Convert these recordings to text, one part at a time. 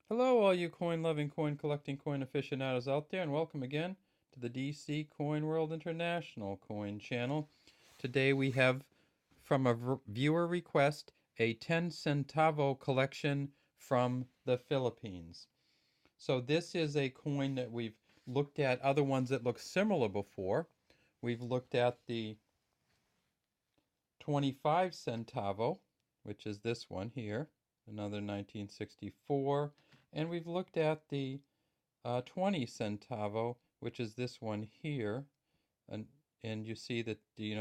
Hello, all you coin-loving, coin-collecting, coin aficionados out there, and welcome again to the DC Coin World International Coin Channel. Today we have, from a viewer request, a 10 centavo collection from the Philippines. So this is a coin that we've looked at other ones that look similar before. We've looked at the 25 centavo, which is this one here, another 1964. And we've looked at the 20 centavo, which is this one here, and you see that they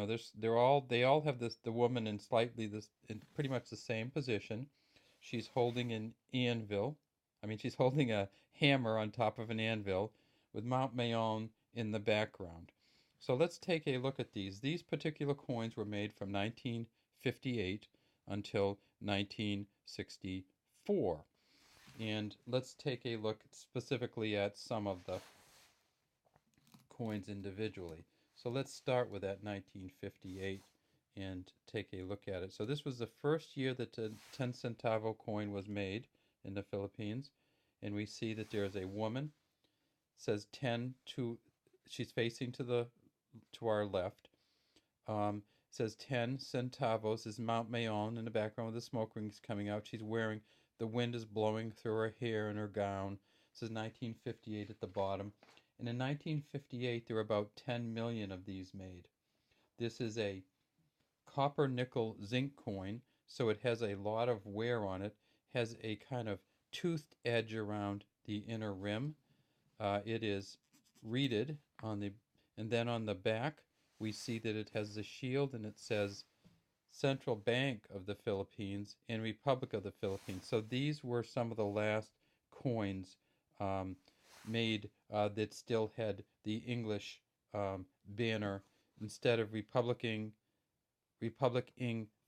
all have this, the woman in slightly this, in pretty much the same position. She's holding an anvil. She's holding a hammer on top of an anvil with Mount Mayon in the background. So let's take a look at these. These particular coins were made from 1958 until 1964. And let's take a look specifically at some of the coins individually. So let's start with that 1958 and take a look at it. So this was the first year that the 10 centavo coin was made in the Philippines. And we see that there is a woman, says 10 to, she's facing to our left. Says 10 centavos is Mount Mayon in the background with the smoke rings coming out. She's wearing, the wind is blowing through her hair and her gown. It says 1958 at the bottom. And in 1958, there were about 10 million of these made. This is a copper nickel zinc coin, so it has a lot of wear on it, has a kind of toothed edge around the inner rim. It is reeded on the, and then on the back, we see that it has the shield and it says Central Bank of the Philippines and Republic of the Philippines. So these were some of the last coins made that still had the English banner instead of Republic Ing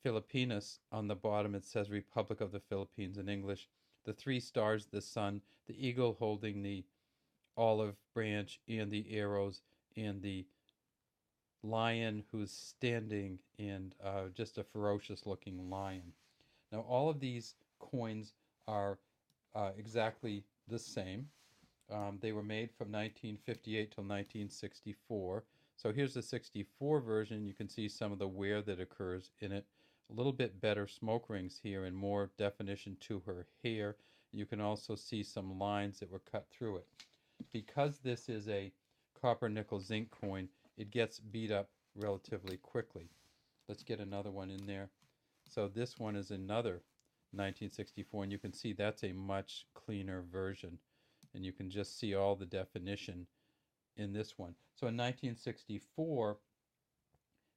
Filipinas on the bottom. It says Republic of the Philippines in English. The three stars, the sun, the eagle holding the olive branch, and the arrows, and the lion who's standing, and just a ferocious looking lion. Now all of these coins are exactly the same. They were made from 1958 till 1964. So here's the 64 version. You can see some of the wear that occurs in it. A little bit better smoke rings here and more definition to her hair. You can also see some lines that were cut through it. Because this is a copper nickel zinc coin, it gets beat up relatively quickly. Let's get another one in there. So this one is another 1964, and you can see that's a much cleaner version. And you can just see all the definition in this one. So in 1964,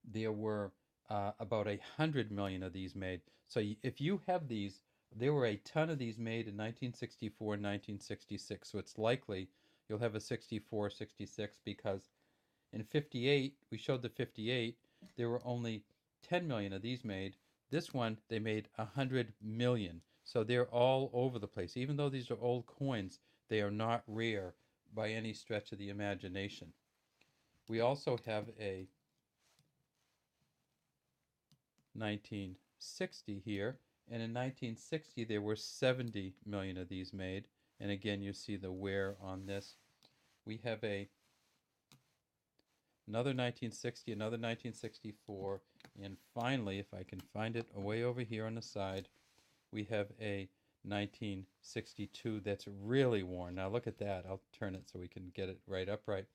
there were about 100 million of these made. So if you have these, there were a ton of these made in 1964 and 1966. So it's likely you'll have a 64, 66 because in 58, we showed the 58, there were only 10 million of these made. This one, they made 100 million. So they're all over the place. Even though these are old coins, they are not rare by any stretch of the imagination. We also have a 1960 here, and in 1960 there were 70 million of these made, and again you see the wear on this. We have another 1960, another 1964, and finally, if I can find it way over here on the side, we have a 1962 that's really worn. Now look at that. I'll turn it so we can get it right upright.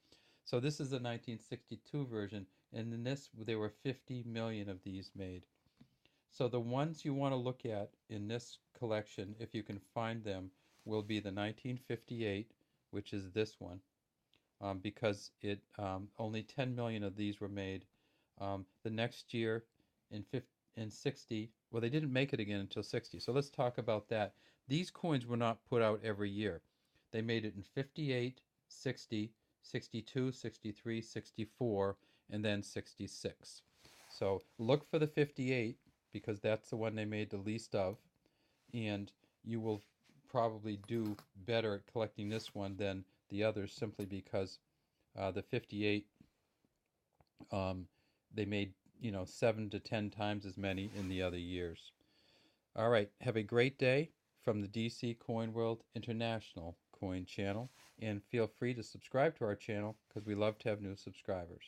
So this is the 1962 version, and in this there were 50 million of these made. So the ones you want to look at in this collection, if you can find them, will be the 1958, which is this one, because it only 10 million of these were made. The next year in 60, well, they didn't make it again until 60. So let's talk about that. These coins were not put out every year. They made it in 58, 60, 62, 63, 64, and then 66. So look for the 58 because that's the one they made the least of, and you will probably do better at collecting this one than the others simply because the 58 they made 7 to 10 times as many in the other years. All right, have a great day. from the DC Coin World International Coin channel, and feel free to subscribe to our channel because we love to have new subscribers.